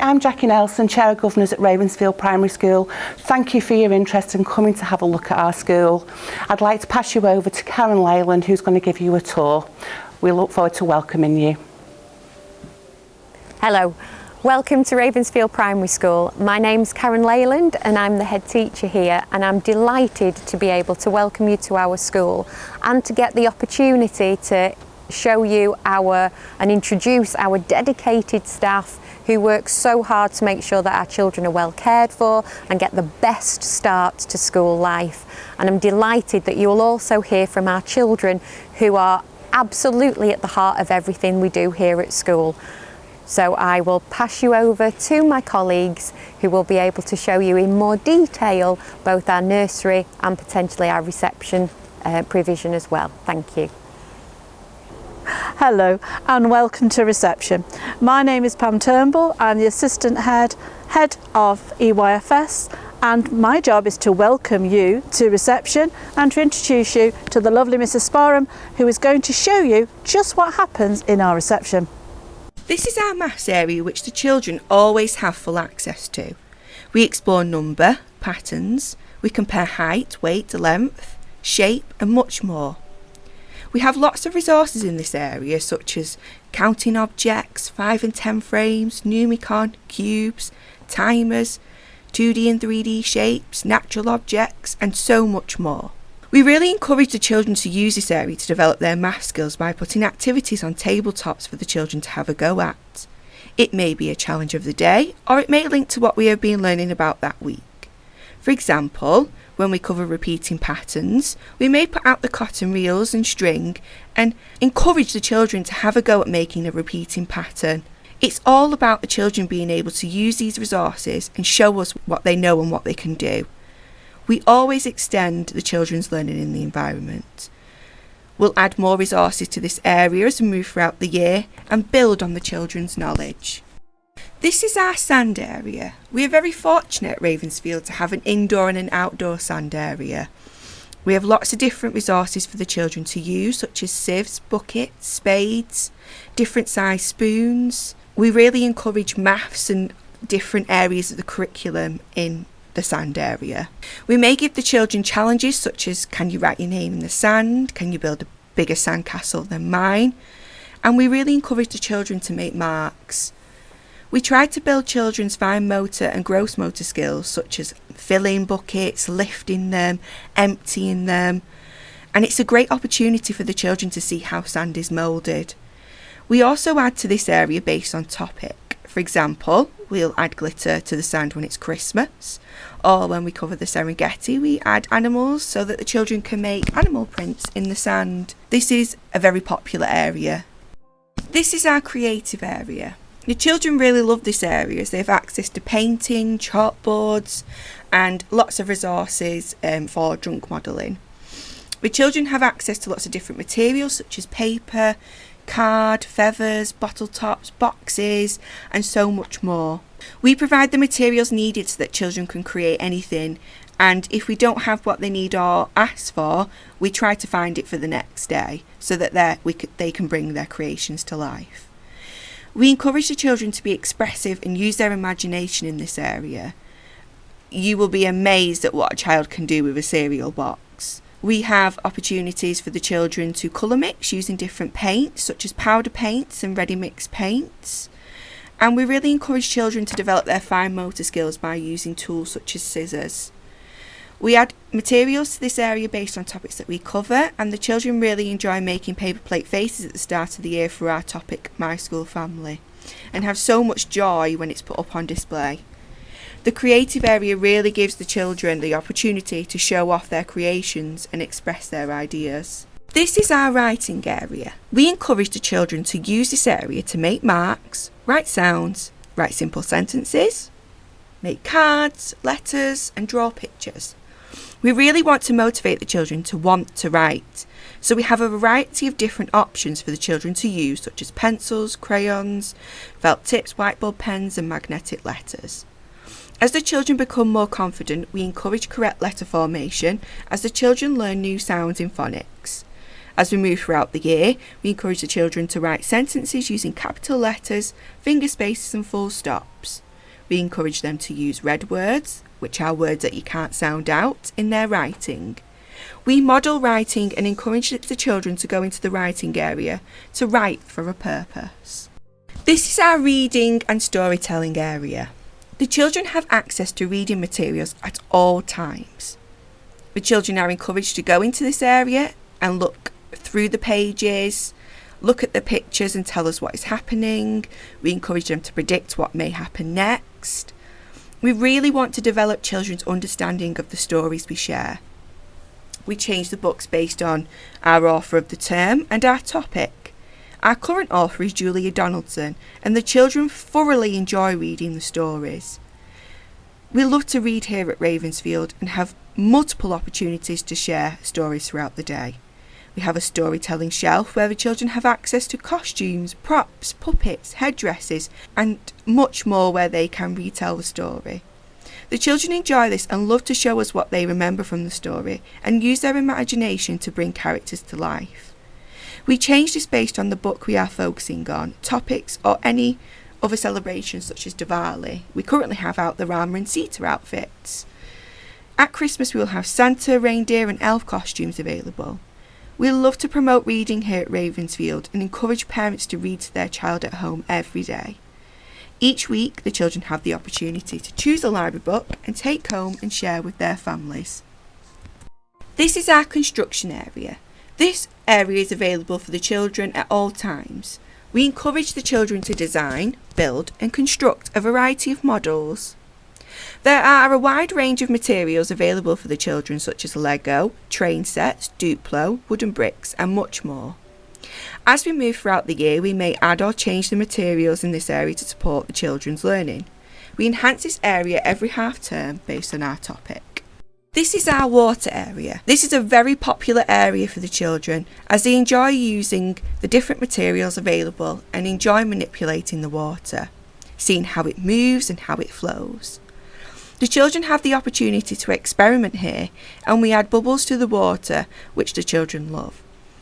I'm Jackie Nelson, Chair of Governors at Ravensfield Primary School. Thank you for your interest in coming to have a look at our school. I'd like to pass you over to Karen Leyland, who's going to give you a tour. We look forward to welcoming you. Hello, welcome to Ravensfield Primary School. My name's Karen Leyland and I'm the head teacher here, and I'm delighted to be able to welcome you to our school and to get the opportunity to show you and introduce our dedicated staff who work so hard to make sure that our children are well cared for and get the best start to school life. And I'm delighted that you will also hear from our children who are absolutely at the heart of everything we do here at school. So I will pass you over to my colleagues who will be able to show you in more detail both our nursery and potentially our reception provision as well. Thank you. Hello and welcome to reception. My name is Pam Turnbull. I'm the assistant head of EYFS, and my job is to welcome you to reception and to introduce you to the lovely Mrs. Sparham, who is going to show you just what happens in our reception. This is our maths area which the children always have full access to. We explore number, patterns, we compare height, weight, length, shape and much more. We have lots of resources in this area such as counting objects, 5 and 10 frames, Numicon, cubes, timers, 2D and 3D shapes, natural objects and so much more. We really encourage the children to use this area to develop their math skills by putting activities on tabletops for the children to have a go at. It may be a challenge of the day, or it may link to what we have been learning about that week. For example, when we cover repeating patterns, we may put out the cotton reels and string and encourage the children to have a go at making a repeating pattern. It's all about the children being able to use these resources and show us what they know and what they can do. We always extend the children's learning in the environment. We'll add more resources to this area as we move throughout the year and build on the children's knowledge. This is our sand area. We are very fortunate at Ravensfield to have an indoor and an outdoor sand area. We have lots of different resources for the children to use, such as sieves, buckets, spades, different size spoons. We really encourage maths and different areas of the curriculum in the sand area. We may give the children challenges such as, can you write your name in the sand? Can you build a bigger sandcastle than mine? And we really encourage the children to make marks. We try to build children's fine motor and gross motor skills such as filling buckets, lifting them, emptying them, and it's a great opportunity for the children to see how sand is moulded. We also add to this area based on topic. For example, we'll add glitter to the sand when it's Christmas, or when we cover the Serengeti we add animals so that the children can make animal prints in the sand. This is a very popular area. This is our creative area. The children really love this area as they have access to painting, chalkboards and lots of resources for drunk modelling. The children have access to lots of different materials such as paper, card, feathers, bottle tops, boxes and so much more. We provide the materials needed so that children can create anything, and if we don't have what they need or ask for, we try to find it for the next day so that they can bring their creations to life. We encourage the children to be expressive and use their imagination in this area. You will be amazed at what a child can do with a cereal box. We have opportunities for the children to colour mix using different paints such as powder paints and ready mixed paints. And we really encourage children to develop their fine motor skills by using tools such as scissors. We add materials to this area based on topics that we cover, and the children really enjoy making paper plate faces at the start of the year for our topic My School Family, and have so much joy when it's put up on display. The creative area really gives the children the opportunity to show off their creations and express their ideas. This is our writing area. We encourage the children to use this area to make marks, write sounds, write simple sentences, make cards, letters and draw pictures. We really want to motivate the children to want to write, so we have a variety of different options for the children to use, such as pencils, crayons, felt tips, whiteboard pens and magnetic letters. As the children become more confident, we encourage correct letter formation as the children learn new sounds in phonics. As we move throughout the year, we encourage the children to write sentences using capital letters, finger spaces and full stops. We encourage them to use red words, which are words that you can't sound out, in their writing. We model writing and encourage the children to go into the writing area to write for a purpose. This is our reading and storytelling area. The children have access to reading materials at all times. The children are encouraged to go into this area and look through the pages, look at the pictures and tell us what is happening. We encourage them to predict what may happen next. We really want to develop children's understanding of the stories we share. We change the books based on our author of the term and our topic. Our current author is Julia Donaldson, and the children thoroughly enjoy reading the stories. We love to read here at Ravensfield and have multiple opportunities to share stories throughout the day. We have a storytelling shelf where the children have access to costumes, props, puppets, headdresses, and much more where they can retell the story. The children enjoy this and love to show us what they remember from the story and use their imagination to bring characters to life. We change this based on the book we are focusing on, topics or any other celebrations such as Diwali. We currently have out the Rama and Sita outfits. At Christmas we will have Santa, reindeer and elf costumes available. We love to promote reading here at Ravensfield and encourage parents to read to their child at home every day. Each week the children have the opportunity to choose a library book and take home and share with their families. This is our construction area. This area is available for the children at all times. We encourage the children to design, build and construct a variety of models. There are a wide range of materials available for the children such as Lego, train sets, Duplo, wooden bricks and much more. As we move throughout the year, we may add or change the materials in this area to support the children's learning. We enhance this area every half term based on our topic. This is our water area. This is a very popular area for the children as they enjoy using the different materials available and enjoy manipulating the water, seeing how it moves and how it flows. The children have the opportunity to experiment here and we add bubbles to the water which the children love.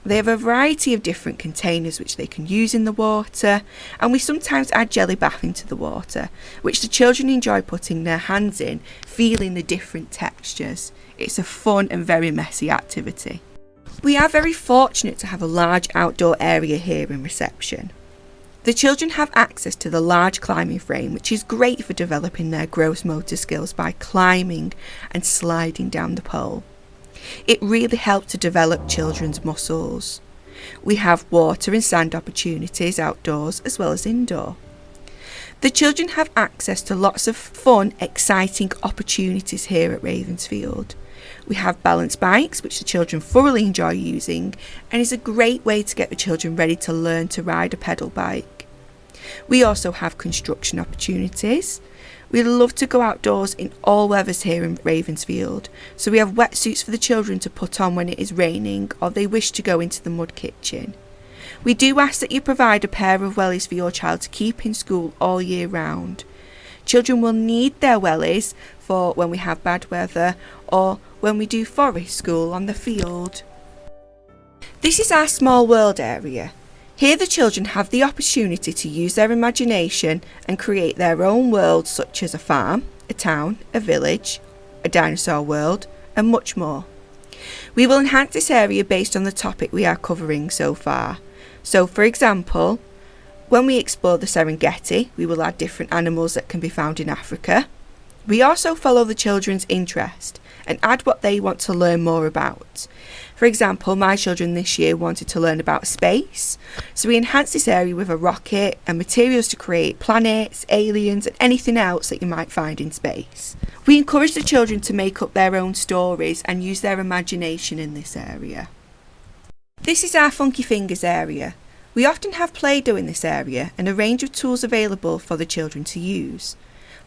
They have a variety of different containers which they can use in the water, and we sometimes add jelly bath into the water, which the children enjoy putting their hands in, feeling the different textures. It's a fun and very messy activity. We are very fortunate to have a large outdoor area here in reception. The children have access to the large climbing frame, which is great for developing their gross motor skills by climbing and sliding down the pole. It really helps to develop children's muscles. We have water and sand opportunities outdoors as well as indoor. The children have access to lots of fun, exciting opportunities here at Ravensfield. We have balance bikes, which the children thoroughly enjoy using, and is a great way to get the children ready to learn to ride a pedal bike. We also have construction opportunities. We love to go outdoors in all weathers here in Ravensfield, so we have wetsuits for the children to put on when it is raining or they wish to go into the mud kitchen. We do ask that you provide a pair of wellies for your child to keep in school all year round. Children will need their wellies for when we have bad weather or when we do forest school on the field. This is our small world area. Here the children have the opportunity to use their imagination and create their own worlds such as a farm, a town, a village, a dinosaur world and much more. We will enhance this area based on the topic we are covering so far. So for example, when we explore the Serengeti, we will add different animals that can be found in Africa. We also follow the children's interest and add what they want to learn more about. For example, my children this year wanted to learn about space, so we enhanced this area with a rocket and materials to create planets, aliens and anything else that you might find in space. We encourage the children to make up their own stories and use their imagination in this area. This is our Funky Fingers area. We often have Play-Doh in this area and a range of tools available for the children to use.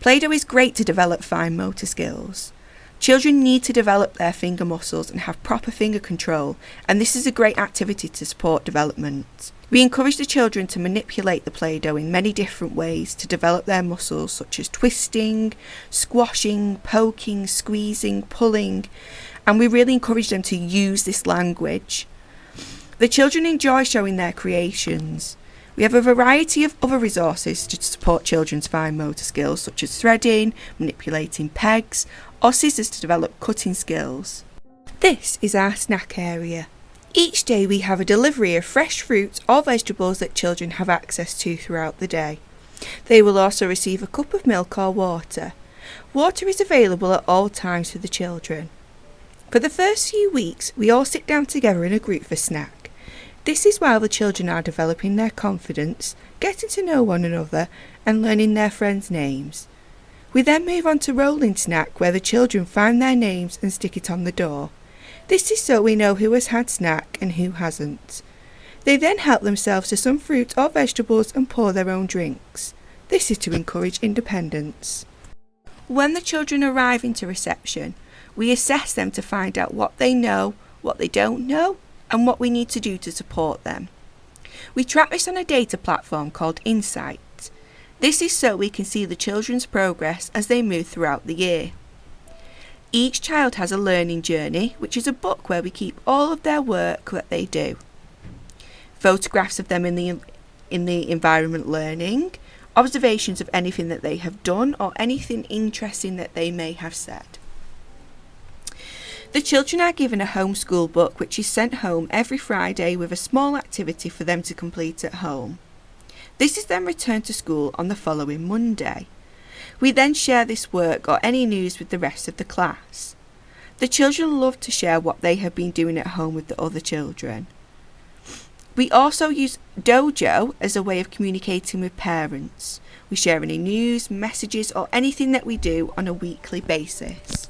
Play-Doh is great to develop fine motor skills. Children need to develop their finger muscles and have proper finger control, and this is a great activity to support development. We encourage the children to manipulate the Play-Doh in many different ways to develop their muscles such as twisting, squashing, poking, squeezing, pulling, and we really encourage them to use this language. The children enjoy showing their creations. We have a variety of other resources to support children's fine motor skills, such as threading, manipulating pegs, or scissors to develop cutting skills. This is our snack area. Each day we have a delivery of fresh fruit or vegetables that children have access to throughout the day. They will also receive a cup of milk or water. Water is available at all times for the children. For the first few weeks, we all sit down together in a group for snack. This is while the children are developing their confidence, getting to know one another and learning their friends' names. We then move on to rolling snack, where the children find their names and stick it on the door. This is so we know who has had snack and who hasn't. They then help themselves to some fruit or vegetables and pour their own drinks. This is to encourage independence. When the children arrive into reception, we assess them to find out what they know, what they don't know, and what we need to do to support them. We track this on a data platform called Insight. This is so we can see the children's progress as they move throughout the year. Each child has a learning journey, which is a book where we keep all of their work that they do. Photographs of them in the environment learning, observations of anything that they have done or anything interesting that they may have said. The children are given a homeschool book which is sent home every Friday with a small activity for them to complete at home. This is then returned to school on the following Monday. We then share this work or any news with the rest of the class. The children love to share what they have been doing at home with the other children. We also use Dojo as a way of communicating with parents. We share any news, messages or anything that we do on a weekly basis.